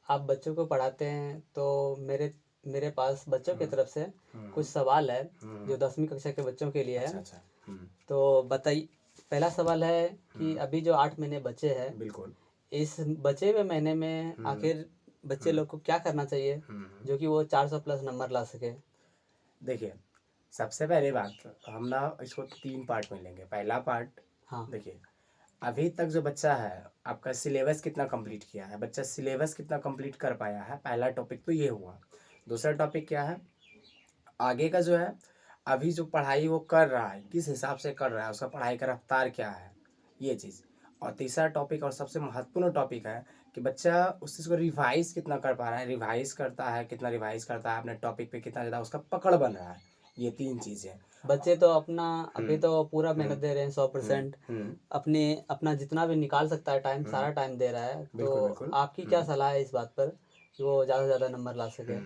आप बच्चों को पढ़ाते हैं तो मेरे मेरे पास बच्चों की हम्म तरफ से कुछ हम्म सवाल है जो हम्म 10वीं कक्षा के बच्चों के लिए है। अच्छा अच्छा। तो बताइए, पहला सवाल है कि हम्म अभी जो 8 महीने बचे हैं, बिल्कुल। इस बचे हुए महीने में हम्म आखिर बच्चे हम्म लोग को क्या करना चाहिए जो कि वो 400 प्लस नंबर ला सके। देखिए, सबसे पहली बात हम ना इसको 3 पार्ट में लेंगे। पहला पार्ट, हाँ। देखिए, अभी तक जो बच्चा है आपका सिलेबस कितना कंप्लीट किया है, बच्चा सिलेबस कितना कंप्लीट कर पाया है, पहला टॉपिक तो ये हुआ। दूसरा टॉपिक क्या है, आगे का जो है, अभी जो पढ़ाई वो कर रहा है किस हिसाब से कर रहा है, उसका पढ़ाई का रफ्तार क्या है, ये चीज़। और तीसरा टॉपिक और सबसे महत्वपूर्ण टॉपिक है कि बच्चा उस चीज़ को रिवाइज कितना कर पा रहा है, रिवाइज करता है कितना, रिवाइज करता है अपने टॉपिक पे कितना ज़्यादा उसका पकड़ बन रहा है। ये 3 चीज़ें। बच्चे तो अपना अभी हम्म तो पूरा हम्म मेहनत दे रहे हैं 100%। हम्म अपने अपना जितना भी निकाल सकता है टाइम, हम्म सारा टाइम दे रहा है। तो बिल्कुल बिल्कुल। आपकी क्या सलाह है इस बात पर कि वो ज़्यादा से ज़्यादा नंबर ला सके।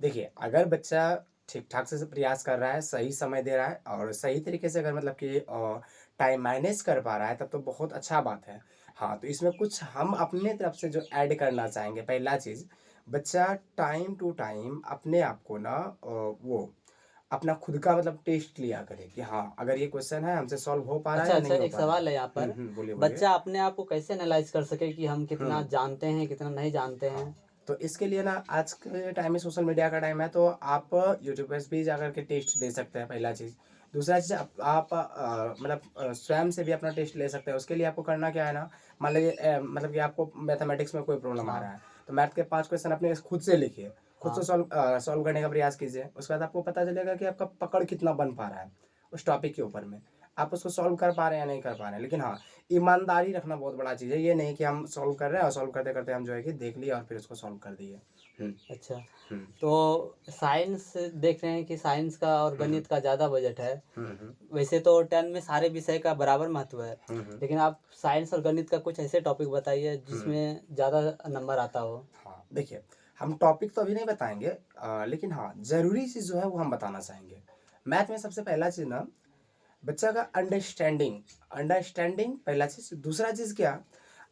देखिए, अगर बच्चा ठीक ठाक से प्रयास कर रहा है, सही समय दे रहा है और सही तरीके से अगर मतलब कि टाइम मैनेज कर पा रहा है, तब तो बहुत अच्छा बात है। हाँ, तो इसमें कुछ हम अपने तरफ से जो ऐड करना चाहेंगे, पहला चीज़, बच्चा टाइम टू टाइम अपने आप को ना वो अपना खुद का मतलब टेस्ट लिया करे कि हाँ, अगर ये क्वेश्चन है हमसे सॉल्व हो पा रहा है अच्छा या अच्छा, नहीं हो एक पा रहा है। सवाल है यहाँ पर। बोलिए बोलिए। बच्चा अपने आप को कैसे एनालाइज कर सके कि हम कितना हम्म जानते हैं, कितना नहीं जानते हैं। हाँ, तो इसके लिए ना आज के टाइम में सोशल मीडिया का टाइम है, तो आप यूट्यूब पे भी जाकर के टेस्ट दे सकते हैं, पहला चीज़। दूसरा चीज़, आप मतलब स्वयं से भी अपना टेस्ट ले सकते हैं। उसके लिए आपको करना क्या है ना, मान लीजिए मतलब कि आपको मैथमेटिक्स में कोई प्रॉब्लम आ हाँ रहा है, तो मैथ के 5 क्वेश्चन अपने खुद से लिखिए, खुद से हाँ सॉल्व करने का प्रयास कीजिए। उसके बाद आपको पता चलेगा कि आपका पकड़ कितना बन पा रहा है उस टॉपिक के ऊपर में, आप उसको सॉल्व कर पा रहे हैं या नहीं कर पा रहे हैं। लेकिन हाँ, ईमानदारी रखना बहुत बड़ा चीज़ है। ये नहीं कि हम सॉल्व कर रहे हैं और सॉल्व करते करते हम जो है कि देख लिया और फिर उसको सॉल्व कर दिए। हम्म अच्छा। हम्म तो साइंस देख रहे हैं कि साइंस का और हम्म गणित का ज़्यादा बजट है। हम्म वैसे तो 10 में सारे विषय का बराबर महत्व है, हम्म लेकिन आप साइंस और गणित का कुछ ऐसे टॉपिक बताइए हम्म जिसमें ज़्यादा नंबर आता हो। हाँ, देखिए, हम टॉपिक तो अभी नहीं बताएंगे, लेकिन हाँ, ज़रूरी चीज़ जो है वो हम बताना चाहेंगे। मैथ में सबसे पहला चीज़ ना, बच्चा का अंडरस्टैंडिंग, अंडरस्टैंडिंग पहला चीज़। दूसरा चीज़ क्या,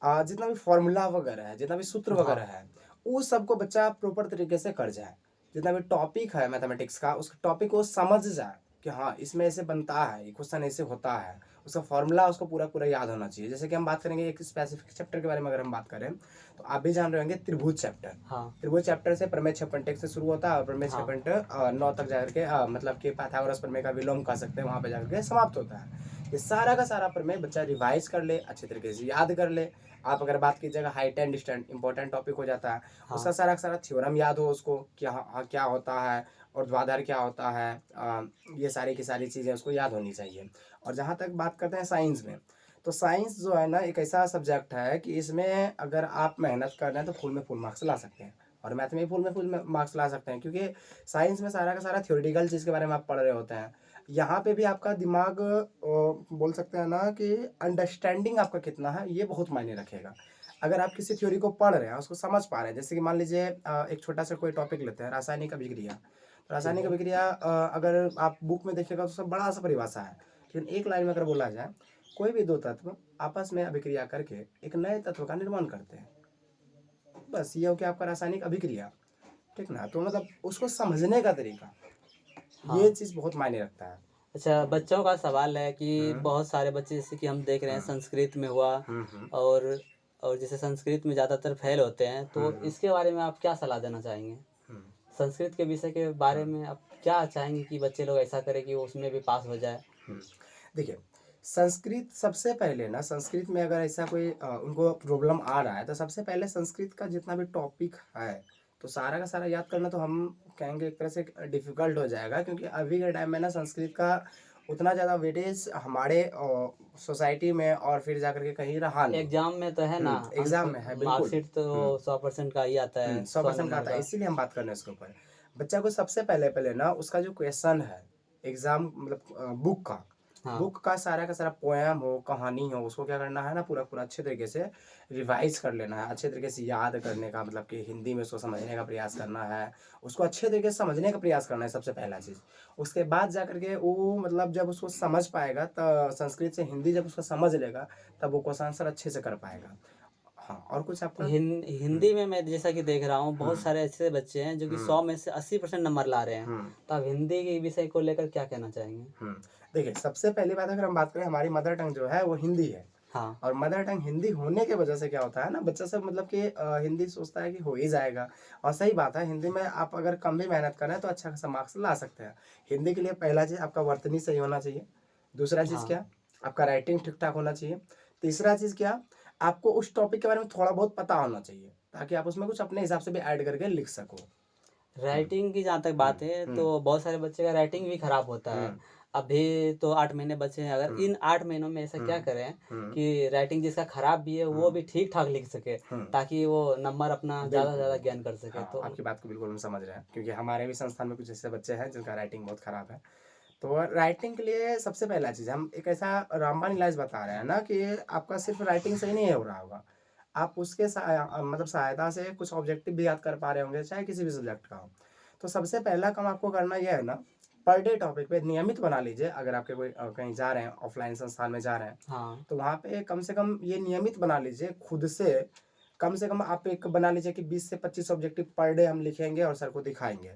जितना भी फॉर्मूला वगैरह है, जितना भी सूत्र वगैरह हाँ। है, उस सबको बच्चा प्रॉपर तरीके से कर जाए। जितना भी टॉपिक है मैथमेटिक्स का, उस टॉपिक को समझ जाए कि हाँ, इसमें ऐसे बनता है, ये क्वेश्चन ऐसे होता है, उसका फॉर्मूला उसको पूरा पूरा याद होना चाहिए। जैसे कि हम बात करेंगे एक स्पेसिफिक चैप्टर के बारे में, अगर हम बात करें तो आप भी जान रहे होंगे, त्रिभुज चैप्टर। हाँ त्रिभुज चैप्टर से प्रमेय छप्पन से शुरू होता है और प्रमेय हाँ छप्पन 9 तक जाकर के मतलब कि पाइथागोरस प्रमेय का विलोम कह सकते हैं, वहाँ पे जाकर के समाप्त होता है। ये सारा का सारा प्रमेय बच्चा रिवाइज कर ले, अच्छे तरीके से याद कर ले। आप अगर बात कीजिएगा height and distant, important topic हो जाता है। उसका हाँ। सारा का सारा थ्योरम याद हो उसको, क्या क्या होता है और ध्वाधार क्या होता है, ये सारी की सारी चीज़ें उसको याद होनी चाहिए। और जहाँ तक बात करते हैं साइंस में, तो साइंस जो है ना, एक ऐसा सब्जेक्ट है कि इसमें अगर आप मेहनत कर रहे हैं तो फुल में फुल मार्क्स ला सकते हैं, और मैथ में फुल में फुल मार्क्स ला सकते हैं, क्योंकि साइंस में सारा का सारा थ्योरेटिकल चीज़ के बारे में आप पढ़ रहे होते हैं। यहाँ पे भी आपका दिमाग बोल सकते हैं ना कि अंडरस्टैंडिंग आपका कितना है, ये बहुत मायने रखेगा। अगर आप किसी थ्योरी को पढ़ रहे हैं, उसको समझ पा रहे हैं, जैसे कि मान लीजिए एक छोटा सा कोई टॉपिक लेते हैं, रासायनिक अभिक्रिया। तो ठीक रासायनिक है। अभिक्रिया अगर आप बुक में देखिएगा तो सब बड़ा सा परिभाषा है, लेकिन एक लाइन में अगर बोला जाए, कोई भी दो तत्व आपस में अभिक्रिया करके एक नए तत्व का निर्माण करते हैं, बस ये हो गया आपका रासायनिक अभिक्रिया। ठीक ना, तो मतलब उसको समझने का तरीका, ये हाँ। चीज़ बहुत मायने रखता है। अच्छा, बच्चों का सवाल है कि हम्म बहुत सारे बच्चे जैसे कि हम देख रहे हैं हम्म संस्कृत में हुआ, हम्म और और जैसे संस्कृत में ज़्यादातर फेल होते हैं, तो हम्म इसके बारे में आप क्या सलाह देना चाहेंगे। हम्म संस्कृत के विषय के बारे हम्म में आप क्या चाहेंगे कि बच्चे लोग ऐसा करें कि वो उसमें भी पास हो जाए। हम्म। देखिए, संस्कृत सबसे पहले ना, संस्कृत में अगर ऐसा कोई उनको प्रॉब्लम आ रहा है, तो सबसे पहले संस्कृत का जितना भी टॉपिक है, तो सारा का सारा याद करना तो हम कहेंगे एक तरह से डिफिकल्ट हो जाएगा, क्योंकि अभी के टाइम में ना संस्कृत का उतना ज़्यादा वेटेज हमारे सोसाइटी में और फिर जाकर के कहीं रहा नहीं। एग्जाम में तो है ना, अंक एग्जाम में है बिल्कुल। मार्कशीट तो 100% का ही आता है, 100% का 100 नंबर आता है, का। इसीलिए हम बात कर रहे हैं इसके ऊपर। बच्चा को सबसे पहले पहले ना उसका जो क्वेश्चन है, एग्जाम मतलब हाँ। बुक का सारा का सारा पोएम हो, कहानी हो, उसको क्या करना है ना, पूरा पूरा अच्छे तरीके से रिवाइज कर लेना है, अच्छे तरीके से याद करने का, मतलब कि हिंदी में उसको समझने का प्रयास करना है, उसको अच्छे तरीके से समझने का प्रयास करना है, सबसे पहला चीज़। उसके बाद जा करके वो मतलब जब उसको समझ पाएगा, तो संस्कृत से हिंदी जब उसको समझ लेगा, तब वो क्वेश्चन आंसर अच्छे से कर पाएगा। हाँ, और कुछ आपका? हिंदी में मैं जैसा कि देख रहा हूँ, बहुत हुँ, सारे ऐसे बच्चे हैं जो कि हुँ, 100 में से 80% नंबर ला रहे हैं। हुँ, तो आप हिंदी के विषय को लेकर क्या कहना चाहेंगे? हुँ। देखिए, सबसे पहली बात अगर हम बात करें, हमारी मदर टंग जो है वो हिंदी है। हाँ, और मदर टंग हिंदी होने की वजह से क्या होता है ना, बच्चा सब मतलब कि हिंदी सोचता है कि हो ही जाएगा। और सही बात है, हिंदी में आप अगर कम भी मेहनत करें तो अच्छा खासा मार्क्स ला सकते हैं। हिंदी के लिए पहला चीज़ आपका वर्तनी सही होना चाहिए। दूसरा चीज़ हाँ। क्या? आपका राइटिंग ठीक-ठाक होना चाहिए। तीसरा चीज़ क्या? आपको उस टॉपिक के बारे में थोड़ा बहुत पता होना चाहिए, ताकि आप उसमें कुछ अपने हिसाब से भी ऐड करके लिख सको। हुँ, राइटिंग की जहाँ तक हुँ, बात है, हुँ, तो बहुत सारे बच्चे का राइटिंग भी खराब होता है। हुँ, अभी तो 8 महीने बचे हैं, अगर हुँ, इन 8 महीनों में ऐसा क्या हुँ, करें हुँ, कि राइटिंग जिसका खराब भी है, वो हुँ, भी ठीक-ठाक लिख सके, हुँ। ताकि वो नंबर अपना ज़्यादा से बिल्कुल, ज़्यादा बिल्कुल। गेन कर सके। हाँ, तो आपकी बात को बिल्कुल हम समझ रहे हैं, क्योंकि हमारे भी संस्थान में कुछ ऐसे बच्चे हैं जिनका राइटिंग बहुत खराब है। तो राइटिंग के लिए सबसे पहला चीज़ हम एक ऐसा रामबाण इलाज बता रहे हैं ना, कि आपका सिर्फ़ राइटिंग से ही नहीं हो रहा होगा। आप उसके मतलब सहायता से कुछ ऑब्जेक्टिव भी याद कर पा रहे होंगे, चाहे किसी भी सब्जेक्ट का हो। तो सबसे पहला काम आपको करना ये है ना, पर डे टॉपिक पे नियमित बना लीजिए। अगर आपके कोई कहीं जा रहे हैं, ऑफ़लाइन संस्थान में जा रहे हैं, हाँ, तो वहाँ पे कम से कम ये नियमित बना लीजिए खुद से कम आप एक बना लीजिए कि 20 से 25 ऑब्जेक्टिव पर डे हम लिखेंगे और सर को दिखाएँगे।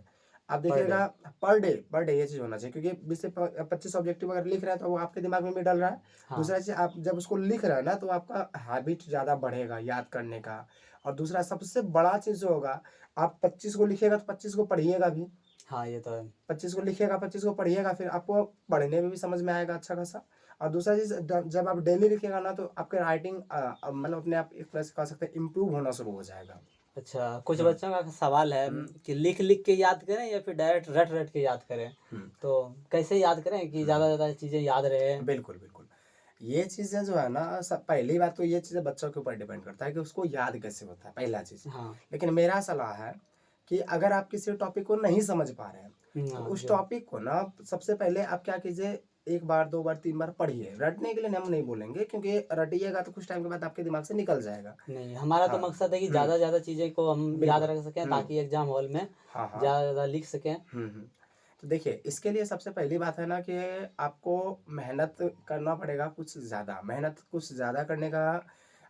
आप पर डे। देखिएगा, पर डे ये चीज़ होना चाहिए, क्योंकि 20 से 25 ऑब्जेक्टिव अगर लिख रहे हैं तो वो आपके दिमाग में भी डल रहा है। हाँ, दूसरा चीज़, आप जब उसको लिख रहे हैं ना, तो आपका हैबिट ज़्यादा बढ़ेगा याद करने का। और दूसरा सबसे बड़ा चीज़ जो होगा, आप 25 को लिखिएगा तो 25 को पढ़िएगा भी। हाँ, ये तो है। 25 को लिखिएगा, 25 को पढ़िएगा, फिर आपको पढ़ने में भी समझ में आएगा अच्छा खासा। और दूसरा चीज़, जब आप डेली लिखिएगा ना, तो आपके राइटिंग मतलब अपने आप एक तरह से कह सकते हैं इम्प्रूव होना शुरू हो जाएगा। अच्छा, कुछ हुँ, बच्चों का सवाल है हुँ, कि लिख-लिख के याद करें या फिर डायरेक्ट रट-रट के याद करें? हुँ, तो कैसे याद करें कि ज़्यादा से हुँ। ज़्यादा चीज़ें याद रहे? बिल्कुल, बिल्कुल। ये चीज़ें जो है ना, सब पहली बात तो ये चीज़ें बच्चों के ऊपर डिपेंड करता है कि उसको याद कैसे होता है, पहला चीज़। हाँ, लेकिन मेरा सलाह है कि अगर आप किसी टॉपिक को नहीं समझ पा रहे हैं, तो हाँ, उस जो टॉपिक को ना सबसे पहले आप क्या कीजिए, 1 बार, 2 बार, 3 बार पढ़िए। रटने के लिए हम नहीं बोलेंगे, क्योंकि रटिएगा तो कुछ टाइम के बाद आपके दिमाग से निकल जाएगा। नहीं, हमारा तो हाँ, मकसद है कि हुँ, ज़्यादा से ज़्यादा चीज़ें को हम याद बिल्कुल। रख सकें, हुँ, ताकि एग्ज़ाम हॉल में हाँ, हाँ। ज़्यादा से ज़्यादा लिख सकें। हुँ, हुँ। तो देखिए, इसके लिए सबसे पहली बात है ना, कि आपको मेहनत करना पड़ेगा कुछ ज़्यादा। मेहनत कुछ ज़्यादा करने का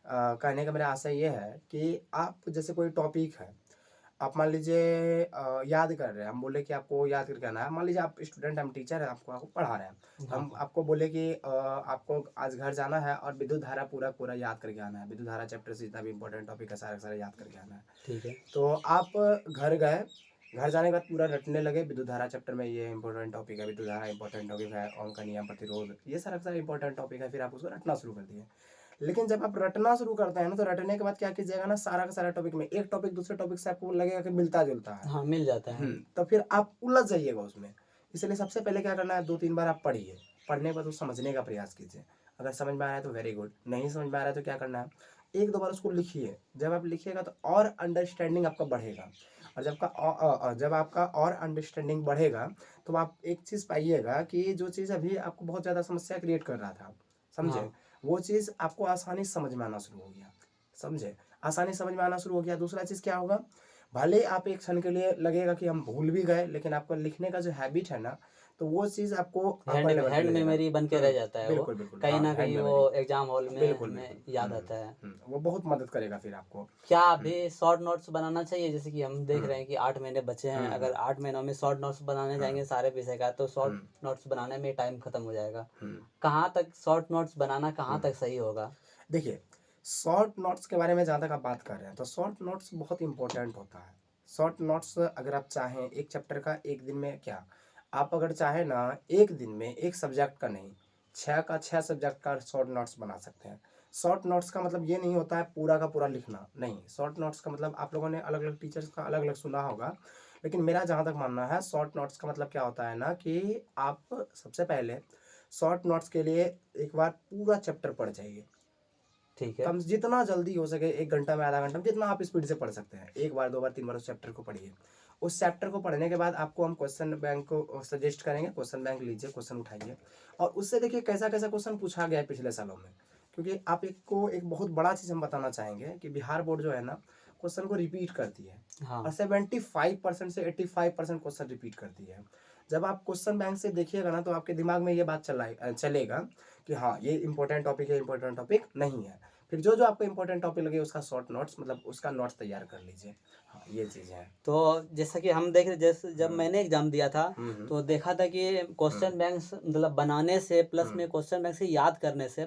कहने का मेरा आशय ये है कि आप जैसे कोई टॉपिक है, आप मान लीजिए याद कर रहे हैं, हम बोले कि आपको याद करके आना है। मान लीजिए आप स्टूडेंट हैं, हम टीचर हैं, आपको आपको पढ़ा रहे हैं। तो हाँ, हम हाँ, आपको बोले कि आपको आज घर जाना है और विद्युत धारा पूरा-पूरा याद करके आना है। विद्युत धारा चैप्टर से जितना भी इम्पोर्टेंट टॉपिक है, सारा का सारा याद करके आना है। ठीक है। तो आप घर गए, घर जाने के बाद पूरा रटने लगे, विद्युत धारा चैप्टर में ये इंपॉर्टेंट टॉपिक है, विद्युत धारा इंपॉर्टेंट टॉपिक है, ओम का नियम, प्रतिरोध, ये सारा का सारा इंपॉर्टेंट टॉपिक है, फिर आप उसको रटना शुरू कर दिए। लेकिन जब आप रटना शुरू करते हैं ना, तो रटने के बाद क्या कीजिएगा ना, सारा का सारा टॉपिक में एक टॉपिक दूसरे टॉपिक से आपको लगेगा कि मिलता-जुलता है। हाँ, मिल जाता है। तो फिर आप उलझ जाइएगा उसमें। इसलिए सबसे पहले क्या करना है, 2-3 बार आप पढ़िए। पढ़ने के बाद उसको समझने का प्रयास कीजिए। अगर समझ में आ रहा है तो वेरी गुड, नहीं समझ में आ रहा है तो क्या करना है, 1-2 बार उसको लिखिए। जब आप लिखिएगा तो और अंडरस्टैंडिंग आपका बढ़ेगा। और जब आपका और अंडरस्टैंडिंग बढ़ेगा, तो आप एक चीज़ पाइएगा कि जो चीज़ अभी आपको बहुत ज़्यादा समस्या क्रिएट कर रहा था, समझे? हाँ, वो चीज़ आपको आसानी से समझ में आना शुरू हो गया, समझे? आसानी से समझ में आना शुरू हो गया। दूसरा चीज़ क्या होगा, भले ही आप एक क्षण के लिए लगेगा कि हम भूल भी गए, लेकिन आपका लिखने का जो हैबिट है ना, तो वो चीज़ आपको अपर लेवल पे हैंड ले जाएगा। मेमोरी बन के रह जाता है वो, बिल्कुल, बिल्कुल। कहीं हाँ, न हैंड कहीं वो मेमोरी। एग्ज़ाम हॉल में बिल्कुल, हमें बिल्कुल। याद आता है। वो बहुत मदद करेगा फिर आपको। क्या हुँ, अभी शॉर्ट नोट्स बनाना चाहिए? जैसे कि हम देख हुँ, रहे हैं कि 8 महीने बचे हैं, हुँ, अगर हुँ, 8 महीनों में शॉर्ट नोट्स बनाने हुँ, जाएँगे सारे विषय का, तो हुँ, शॉर्ट नोट्स बनाने में टाइम खत्म हो जाएगा। हुँ, कहाँ तक शॉर्ट नोट्स बनाना कहाँ हुँ। तक सही होगा? देखिए, शॉर्ट नोट्स के बारे में जहाँ तक आप बात कर रहे हैं, तो शॉर्ट नोट्स बहुत इम्पोर्टेंट होता है। शॉर्ट नोट्स अगर आप चाहें, एक चैप्टर का 1 दिन में क्या, आप अगर चाहें ना, 1 दिन में 1 सब्जेक्ट का नहीं, 6 का 6 सब्जेक्ट का शॉर्ट नोट्स बना सकते हैं। शॉर्ट नोट्स का मतलब ये नहीं होता है पूरा का पूरा लिखना, नहीं। शॉर्ट नोट्स का मतलब आप लोगों ने अलग-अलग टीचर्स का अलग-अलग सुना होगा, लेकिन मेरा जहाँ तक मानना है, शॉर्ट नोट्स का मतलब क्या होता है ना, कि आप सबसे पहले शॉर्ट नोट्स के लिए एक बार पूरा चैप्टर पढ़ जाइए। ठीक है। कम जितना जल्दी हो सके, 1 घंटा में, आधा घंटा में, जितना आप स्पीड से पढ़ सकते हैं। 1 बार, 2 बार, 3 बार उस चैप्टर को पढ़िए। उस चैप्टर को पढ़ने के बाद आपको हम क्वेश्चन बैंक को सजेस्ट करेंगे, क्वेश्चन बैंक लीजिए, क्वेश्चन उठाइए और उससे देखिए कैसा-कैसा क्वेश्चन पूछा गया है पिछले सालों में। क्योंकि आप एक बहुत बड़ा चीज़ हम बताना चाहेंगे कि बिहार बोर्ड जो है ना, क्वेश्चन को रिपीट करती है और हाँ, 75% से 85% क्वेश्चन रिपीट करती है। जब आप क्वेश्चन बैंक से देखिएगा ना, तो आपके दिमाग में ये बात चलेगा कि हाँ, ये इम्पोर्टेंट टॉपिक है, इम्पोर्टेंट टॉपिक नहीं है। फिर जो जो आपको इंपॉर्टेंट टॉपिक लगे उसका शॉर्ट नोट्स मतलब उसका नोट्स तैयार कर लीजिए। हाँ, ये चीज़ है। तो जैसा कि हम देख रहे, जैसे जब मैंने एग्जाम दिया था तो देखा था कि क्वेश्चन बैंक मतलब बनाने से प्लस में क्वेश्चन बैंक से याद करने से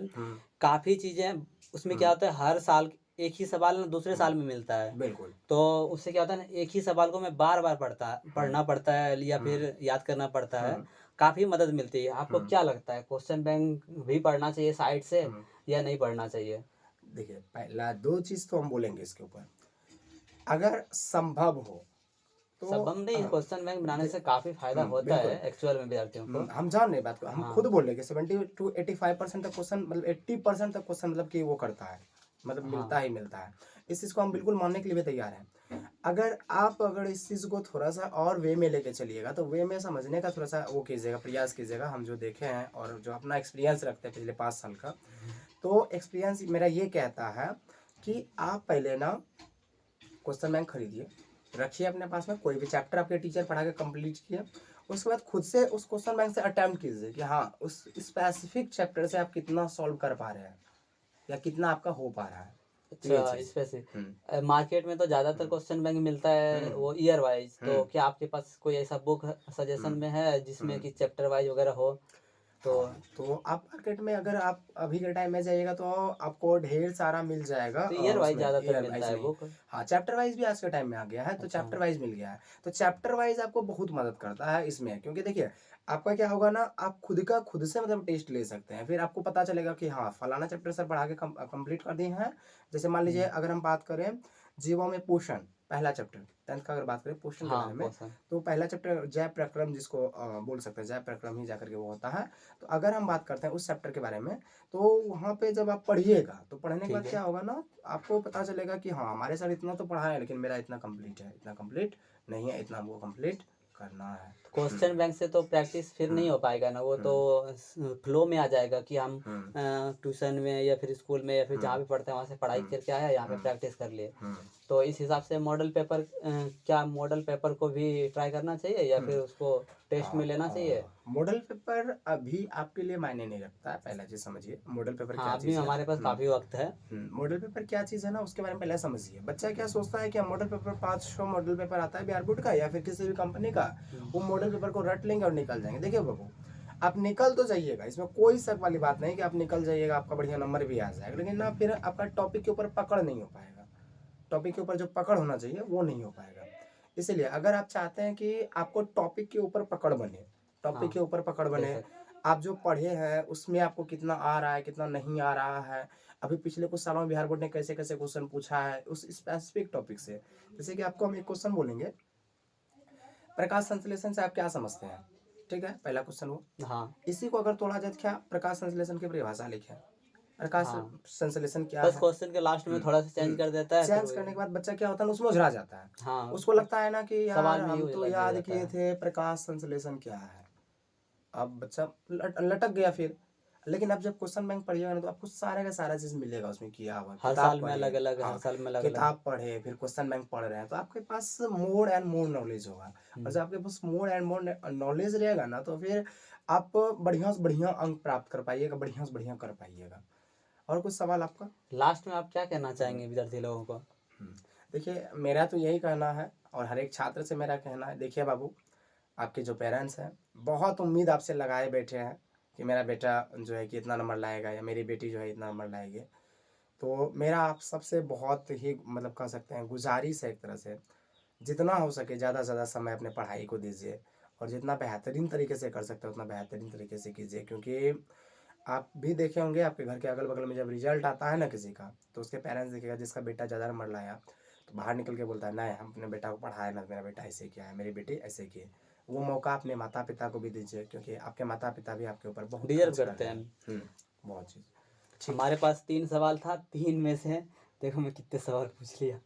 काफ़ी चीज़ें उसमें क्या होता है, हर साल एक ही सवाल ना दूसरे साल में मिलता है। बिल्कुल। तो उससे क्या होता है ना, एक ही सवाल को मैं बार बार पढ़ना पड़ता है या फिर याद करना पड़ता है, काफ़ी मदद मिलती है। आपको क्या लगता है, क्वेश्चन बैंक भी पढ़ना चाहिए साइड से या नहीं पढ़ना चाहिए? देखिए, पहला 2 चीज़ तो हम बोलेंगे इसके ऊपर। अगर संभव हो तो सबम नहीं, क्वेश्चन बैंक बनाने से काफ़ी फायदा होता है बिल्कुल। एक्चुअल में विद्यार्थियों को। हम जान रहे बात को, हम हाँ। खुद बोल रहे हैं कि 70 टू 85% तक क्वेश्चन मतलब 80% तक क्वेश्चन मतलब कि वो करता है, मतलब मिलता हाँ। ही मिलता है। इस चीज़ को हम बिल्कुल मानने के लिए भी तैयार हैं। अगर इस चीज़ को थोड़ा-सा और वे में लेके चलिएगा, तो वे में समझने का थोड़ा-सा वो कीजिएगा, प्रयास कीजिएगा। हम जो देखे हैं और जो अपना एक्सपीरियंस रखते हैं पिछले 5 साल का, तो एक्सपीरियंस मेरा ये कहता है कि आप पहले ना क्वेश्चन बैंक खरीदिए, रखिए अपने पास में, कोई भी चैप्टर आपके टीचर पढ़ा के कंप्लीट किए, उसके बाद खुद से उस क्वेश्चन बैंक से अटेम्प्ट कीजिए कि हाँ उस स्पेसिफिक चैप्टर से आप कितना सॉल्व कर पा रहे हैं या कितना आपका हो पा रहा है। तो ये अच्छा, चीज़। स्पेसिफिक मार्केट में तो ज़्यादातर क्वेश्चन बैंक मिलता है वो ईयर वाइज, तो क्या आपके पास कोई ऐसा बुक सजेशन में है जिसमें कि चैप्टर वाइज वगैरह हो? तो हाँ, तो आप मार्केट में अगर आप अभी के टाइम में जाइएगा तो आपको ढेर सारा मिल जाएगा ईयर वाइज उसमें ज़्यादातर ईयर मिलता वाइज है नहीं। बुक। हाँ, चैप्टर वाइज भी आज के टाइम में आ गया है, तो अच्छा। चैप्टर वाइज मिल गया है। तो चैप्टर वाइज आपको बहुत मदद करता है इसमें, क्योंकि देखिए आपका क्या होगा ना, आप खुद से मतलब टेस्ट ले सकते हैं, फिर आपको पता चलेगा कि हाँ फलाना चैप्टर सर पढ़ा के कंप्लीट कर दिए हैं। जैसे मान लीजिए अगर हम बात करें जीवों में पोषण, पहला चैप्टर 10th का अगर बात करें पोषण के हाँ, बारे में, क्वेश्चन। तो पहला चैप्टर जय प्रक्रम जिसको बोल सकते हैं, जय प्रक्रम ही जाकर के वो होता है। तो अगर हम बात करते हैं उस चैप्टर के बारे में, तो वहाँ पे जब आप पढ़िएगा तो पढ़ने के ठीक बाद है। क्या होगा ना, आपको पता चलेगा कि हाँ हमारे सर इतना तो पढ़ा है लेकिन मेरा इतना कंप्लीट है, इतना कंप्लीट नहीं है, इतना हमको कंप्लीट करना है। क्वेश्चन बैंक से तो प्रैक्टिस फिर नहीं हो पाएगा ना, वो तो फ्लो में आ जाएगा कि हम ट्यूशन में या फिर स्कूल में या फिर जहाँ भी पढ़ते हैं वहाँ से पढ़ाई करके आए, यहाँ पे प्रैक्टिस कर लिए। तो इस हिसाब से मॉडल पेपर, क्या मॉडल पेपर को भी ट्राई करना चाहिए या फिर उसको टेस्ट में लेना चाहिए? मॉडल पेपर अभी आपके लिए मायने नहीं रखता है, पहला चीज समझिए मॉडल पेपर हाँ, क्या अभी चीज़ है। हमारे पास काफ़ी वक्त है। मॉडल पेपर क्या चीज़ है ना, उसके बारे में पहले समझिए। बच्चा क्या सोचता है कि मॉडल पेपर 500 मॉडल पेपर आता है बिहार बोर्ड का या फिर किसी भी कंपनी का, वो मॉडल पेपर को रट लेंगे और निकल जाएंगे। देखिए बाबू, आप निकल तो जाइएगा, इसमें कोई शक वाली बात नहीं कि आप निकल जाइएगा, आपका बढ़िया नंबर भी आ जाएगा, लेकिन ना फिर आपका टॉपिक के ऊपर पकड़ नहीं हो पाएगा। टॉपिक के ऊपर जो पकड़ होना चाहिए वो नहीं हो पाएगा। इसलिए अगर आप चाहते हैं कि आपको टॉपिक के ऊपर पकड़ बने, टॉपिक के ऊपर पकड़ बने, बेशक। आप जो पढ़े हैं उसमें आपको कितना आ रहा है कितना नहीं आ रहा है, अभी पिछले कुछ सालों में बिहार बोर्ड ने कैसे कैसे क्वेश्चन पूछा है उस स्पेसिफिक टॉपिक से। जैसे कि आपको हम एक क्वेश्चन बोलेंगे, प्रकाश संश्लेषण से आप क्या समझते हैं, ठीक है, पहला क्वेश्चन वो। हाँ। इसी को अगर तोड़ा जाए तो क्या प्रकाश संश्लेषण की परिभाषा लिखे, प्रकाश हाँ, संश्लेषण क्या बस है। क्वेश्चन के लास्ट में थोड़ा सा चेंज कर देता है फिर चेंज वही। करने के बाद बच्चा क्या होता है ना, उसमें उलझा जाता है। हाँ, उसको लगता है ना कि यार सवाल में ही हम तो उलझ याद जाता किए है। थे प्रकाश संश्लेषण क्या है। अब बच्चा लटक गया फिर। लेकिन अब जब क्वेश्चन बैंक पढ़िएगा ना तो आपको सारे का सारा चीज मिलेगा उसमें किया हुआ, हर किताब साल में पढ़े। अलग अलग, हर हाँ, साल में अलग अलग। किताब पढ़े फिर क्वेश्चन बैंक पढ़ रहे हैं तो आपके पास मोर एंड मोर नॉलेज होगा। और जब आपके पास मोर एंड मोर नॉलेज रहेगा ना तो फिर आप बढ़िया से बढ़िया अंक प्राप्त कर पाइएगा, बढ़िया से बढ़िया कर पाइएगा। और कुछ सवाल आपका? लास्ट में आप क्या कहना चाहेंगे विद्यार्थी लोगों को? देखिए मेरा तो यही कहना है और हर एक छात्र से मेरा कहना है, देखिए बाबू, आपके जो पेरेंट्स हैं बहुत उम्मीद आपसे लगाए बैठे हैं कि मेरा बेटा जो है कि इतना नंबर लाएगा या मेरी बेटी जो है इतना नंबर लाएगी। तो मेरा आप सबसे बहुत ही मतलब कह सकते हैं गुजारिश है एक तरह से, जितना हो सके ज़्यादा से ज़्यादा समय अपने पढ़ाई को दीजिए और जितना बेहतरीन तरीके से कर सकते हो उतना बेहतरीन तरीके से कीजिए। क्योंकि आप भी देखे होंगे आपके घर के अगल बगल में जब रिजल्ट आता है ना किसी का, तो उसके पेरेंट्स देखेगा जिसका बेटा ज़्यादा नंबर लाया तो बाहर निकल के बोलता है नहीं हम अपने बेटा को पढ़ाया ना, मेरा बेटा ऐसे किया है, मेरी बेटी ऐसे की है। वो मौका अपने माता पिता को भी दीजिए क्योंकि आपके माता पिता भी आपके ऊपर बहुत डिजर्व खर्च कर करते रहे हैं। हैं। बहुत चीज़ ठीक। हमारे पास 3 सवाल था, 3 में से देखो मैं कितने सवाल पूछ लिया।